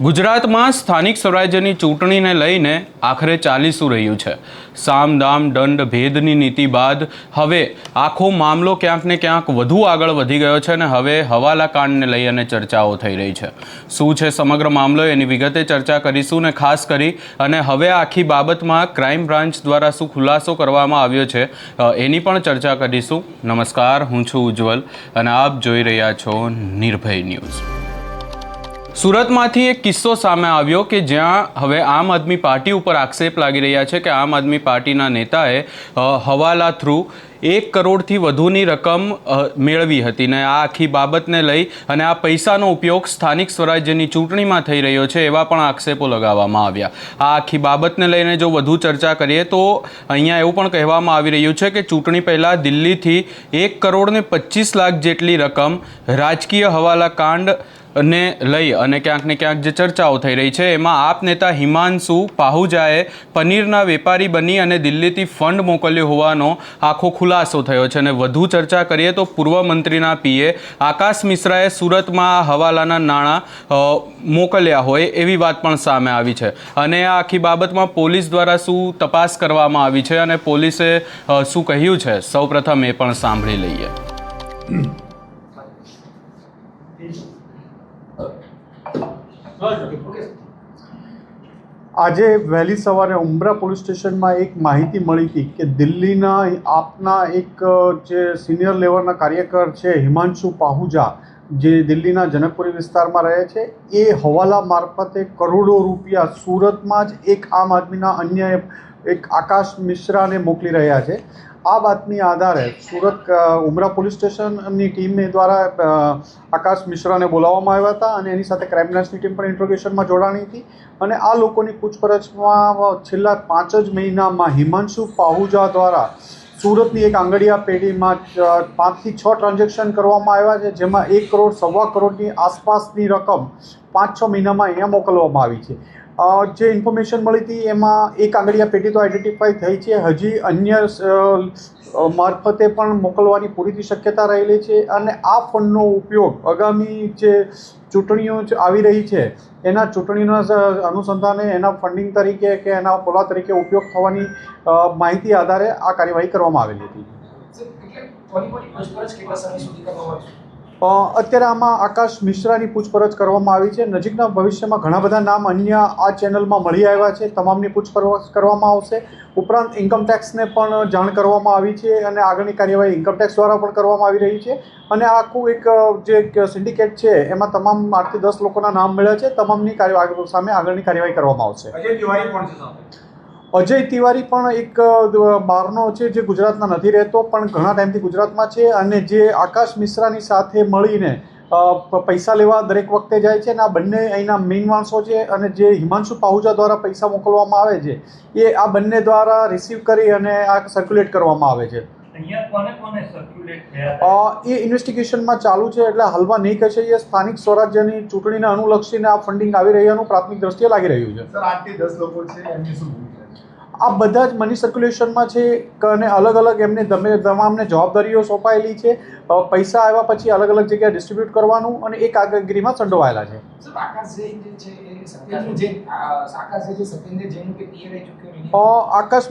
ગુજરાતમાં સ્થાનિક સ્વરાજ્યની ચૂંટણીને લઈને આખરે ચાલી શું રહ્યું છે? સામ દામ દંડ ભેદની નીતિ બાદ હવે આખો મામલો ક્યાંક ને ક્યાંક વધુ આગળ વધી ગયો છે અને હવે હવાલા કાંડને લઈ અને ચર્ચાઓ થઈ રહી છે. શું છે સમગ્ર મામલો, એની વિગતે ચર્ચા કરીશું ને ખાસ કરી અને હવે આખી બાબતમાં ક્રાઇમ બ્રાન્ચ દ્વારા શું ખુલાસો કરવામાં આવ્યો છે એની પણ ચર્ચા કરીશું. નમસ્કાર, હું છું ઉજ્જવલ અને આપ જોઈ રહ્યા છો નિર્ભય ન્યૂઝ. સુરતમાંથી એક કિસ્સો સામે આવ્યો કે જ્યાં હવે આમ આદમી પાર્ટી ઉપર આક્ષેપ લાગી રહ્યા છે કે આમ આદમી પાર્ટીના નેતાએ હવાલા થ્રુ 1 કરોડથી વધુની રકમ મેળવી હતી ને આ આખી બાબતને લઈ અને આ પૈસાનો ઉપયોગ સ્થાનિક સ્વરાજ્યની ચૂંટણીમાં થઈ રહ્યો છે એવા પણ આક્ષેપો લગાવવામાં આવ્યા. આ આખી બાબતને લઈને જો વધુ ચર્ચા કરીએ તો અહીંયા એવું પણ કહેવામાં આવી રહ્યું છે કે ચૂંટણી પહેલાં દિલ્હીથી 1 કરોડ ને 25 લાખ જેટલી રકમ રાજકીય હવાલા કાંડ ને લઈ અને ક્યાંક ને ક્યાંક જે ચર્ચાઓ થઈ રહી છે એમાં આપ નેતા હિમાંશુ પાહુજાએ પનીરના વેપારી બની અને દિલ્હીથી ફંડ મોકલ્યો હોવાનો આખો ખુલાસો થયો છે. અને વધુ ચર્ચા કરીએ તો પૂર્વ મંત્રીના પીએ આકાશ મિશ્રાએ સુરતમાં હવાલાના નાણાં મોકલ્યા હોય એવી વાત પણ સામે આવી છે. અને આ આખી બાબતમાં પોલીસ દ્વારા શું તપાસ કરવામાં આવી છે અને પોલીસે શું કહ્યું છે, સૌપ્રથમ એ પણ સાંભળી લઈએ. આજે વહેલી સવારે ઉમરા પોલીસ સ્ટેશનમાં એક માહિતી મળી હતી કે દિલ્હીના આપના એક જે સિનિયર લેવલના કાર્યકર છે હિમાંશુ પાહુજા, જે દિલ્હીના જનકપુરી વિસ્તારમાં રહે છે, એ હવાલા મારફતે કરોડો રૂપિયા સુરતમાં જ એક આમ આદમીના અન્ય એક આકાશ મિશ્રાને મોકલી રહ્યા છે. આ બાતમી આધારે સુરત ઉમરા પોલીસ સ્ટેશનની ટીમ દ્વારા આકાશ મિશ્રાને બોલાવવામાં આવ્યા હતા અને એની સાથે ક્રાઇમ બ્રાન્ચની ટીમ પણ ઇન્ટ્રોગેશનમાં જોડાણી હતી. અને આ લોકોની પૂછપરછમાં છેલ્લા 5 જ મહિનામાં હિમાંશુ પાહુજા દ્વારા સુરતની એક આંગડિયા પેઢીમાં 5 થી 6 ટ્રાન્ઝેક્શન કરવામાં આવ્યા છે, જેમાં 1 કરોડ સવા કરોડની આસપાસની રકમ 5-6 મહિનામાં અહીંયા મોકલવામાં આવી છે. જે ઇન્ફોર્મેશન મળી હતી એમાં એક આંગડિયા પેઢી તો આઈડેન્ટિફાઈ થઈ છે, હજી અન્ય મારફતે પણ મોકલવાની પૂરી શક્યતા રહેલી છે. અને આ ફંડનો ઉપયોગ આગામી જે ચૂંટણીઓ આવી રહી છે એના ચૂંટણીના અનુસંધાને એના ફંડિંગ તરીકે કે એના પુરાવા તરીકે ઉપયોગ થવાની માહિતી આધારે આ કાર્યવાહી કરવામાં આવેલી હતી. અત્યારે આમાં આકાશ મિશ્રાની પૂછપરછ કરવામાં આવી છે. નજીકના ભવિષ્યમાં ઘણા બધા નામ અન્ય આ ચેનલમાં મળી આવ્યા છે, તમામની પૂછપરછ કરવામાં આવશે. ઉપરાંત ઇન્કમટેક્સને પણ જાણ કરવામાં આવી છે અને આગળની કાર્યવાહી ઇન્કમટેક્સ દ્વારા પણ કરવામાં આવી રહી છે. અને આખું એક જે સિન્ડિકેટ છે એમાં તમામ 8 થી 10 લોકોના નામ મળ્યા છે. તમામની સામે આગળની કાર્યવાહી કરવામાં આવશે. અજય તિવારી પણ એક બહારનો છે જે ગુજરાતના નથી રહેતો પણ ઘણા ટાઈમથી ગુજરાતમાં છે અને જે આકાશ મિશ્રાની સાથે મળીને પૈસા લેવા દરેક વખતે જાય છે. અને આ બંને અહીંના મેઇન માણસો છે અને જે હિમાંશુ પાહુજા દ્વારા પૈસા મોકલવામાં આવે છે એ આ બંને દ્વારા રિસીવ કરી અને આ સર્ક્યુલેટ કરવામાં આવે છે. એ ઇન્વેસ્ટિગેશનમાં ચાલુ છે, એટલે હાલમાં નહીં કહે છે. એ સ્થાનિક સ્વરાજ્યની ચૂંટણીને અનુલક્ષીને આ ફંડિંગ આવી રહ્યાનું પ્રાથમિક દ્રષ્ટિએ લાગી રહ્યું છે. 8 થી 10 લોકો છે, એમની શું આ બધા જ મની સર્ક્યુલેશનમાં છે અને અલગ અલગ એમને તમામને જવાબદારીઓ સોંપાયેલી છે. પૈસા આવ્યા પછી અલગ અલગ જગ્યાએ ડિસ્ટ્રીબ્યુટ કરવાનું અને એ કામગીરીમાં સંડોવાયેલા છે. આકાશ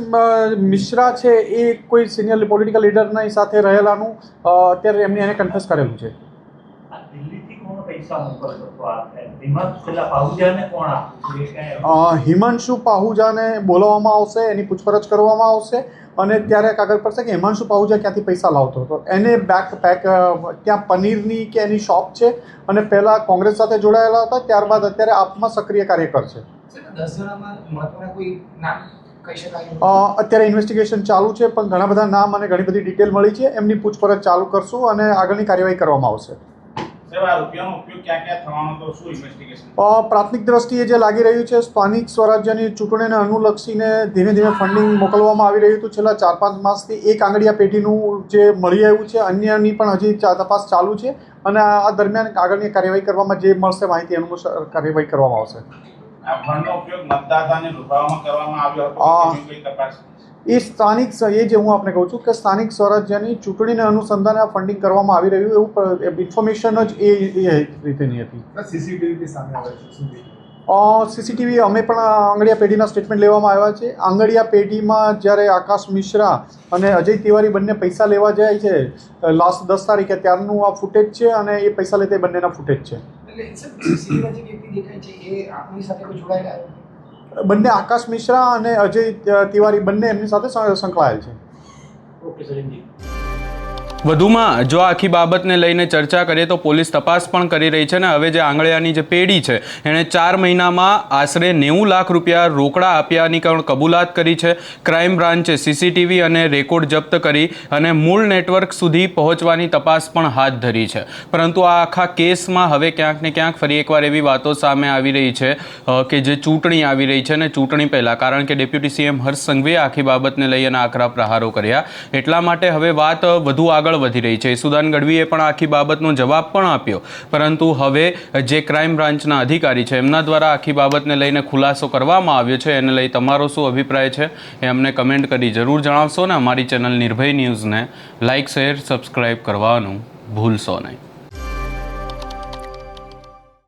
મિશ્રા છે એ કોઈ સિનિયર પોલિટિકલ લીડરની સાથે રહેલાનું અત્યારે એમને એને કન્ફેસ કરેલું છે. હિમાંશુ પાહુજાને બોલાવવામાં આવશે, એની પૂછપરછ કરવામાં આવશે અને ત્યારે કાગળ પડશે કે હિમાંશુ પાહુજા ક્યાંથી પૈસા લાવતો હતો. એને ત્યાં પનીરની કે એની શોપ છે અને પહેલાં કોંગ્રેસ સાથે જોડાયેલા હતા, ત્યારબાદ અત્યારે આપમાં સક્રિય કાર્યકર છે. અત્યારે ઇન્વેસ્ટિગેશન ચાલુ છે પણ ઘણા બધા નામ અને ઘણી બધી ડિટેલ મળી છે. એમની પૂછપરછ ચાલુ કરશું અને આગળની કાર્યવાહી કરવામાં આવશે. પ્રાથમિક દ્રષ્ટિએ જે લાગી રહ્યું છે, સ્થાનિક સ્વરાજ્યની ચૂંટણીને અનુલક્ષીને ધીમે ધીમે ફંડિંગ મોકલવામાં આવી રહ્યું હતું. છેલ્લા 4-5 માસથી એક આંગડિયા પેઢીનું જે મળી આવ્યું છે, અન્યની પણ હજી તપાસ ચાલુ છે અને આ દરમિયાન આગળની કાર્યવાહી કરવામાં જે મળશે માહિતી અનુસાર કાર્યવાહી કરવામાં આવશે. એ સ્થાનિક એ જે હું આપને કહું છું કે સ્થાનિક સ્વરાજ્યની ચૂંટણીને અનુસંધાને આ ફંડિંગ કરવામાં આવી રહ્યું એવું ઇન્ફોર્મેશન જ એ રીતેની હતી. સીસીટીવી સામે આવે છે. સીસીટીવી અમે પણ આંગળીયા પેઢીના સ્ટેટમેન્ટ લેવામાં આવ્યા છે. આંગળીયા પેઢીમાં જ્યારે આકાશ મિશ્રા અને અજય તિવારી બંને પૈસા લેવા જાય છે લાસ્ટ 10 તારીખે, ત્યારનું આ ફૂટેજ છે અને એ પૈસા લેતા એ બંનેના ફૂટેજ છે. બંને આકાશ મિશ્રા અને અજય તિવારી બંને એમની સાથે સંકળાયેલ છે. વધુમાં જો આખી બાબતને લઈને ચર્ચા કરીએ તો પોલીસ તપાસ પણ કરી રહી છે ને હવે જે આંગળીયાની જે પેઢી છે એણે 4 મહિનામાં આશરે 90 લાખ રૂપિયા રોકડા આપ્યાની પણ કબૂલાત કરી છે. ક્રાઇમ બ્રાન્ચે સીસીટીવી અને રેકોર્ડ જપ્ત કરી અને મૂળ નેટવર્ક સુધી પહોંચવાની તપાસ પણ હાથ ધરી છે. પરંતુ આ આખા કેસમાં હવે ક્યાંક ને ક્યાંક ફરી એકવાર એવી વાતો સામે આવી રહી છે કે જે ચૂંટણી આવી રહી છે ને ચૂંટણી પહેલાં, કારણ કે ડેપ્યુટી સીએમ હર્ષ સંઘવીએ આખી બાબતને લઈ અને આકરા પ્રહારો કર્યા, એટલા માટે હવે વાત વધુ આગળ વધી રહી છે. ઈસુદાન ગઢવીએ પણ આખી બાબતનો જવાબ પણ આપ્યો, પરંતુ હવે જે ક્રાઇમ બ્રાન્ચના અધિકારી છે એમના દ્વારા આખી બાબતને લઈને ખુલાસો કરવામાં આવ્યો છે. એને લઈ તમારો શું અભિપ્રાય છે એ અમને કમેન્ટ કરી જરૂર જણાવશો ને અમારી ચેનલ નિર્ભય ન્યૂઝને લાઇક, શેર, સબસ્ક્રાઇબ કરવાનું ભૂલશો નહીં.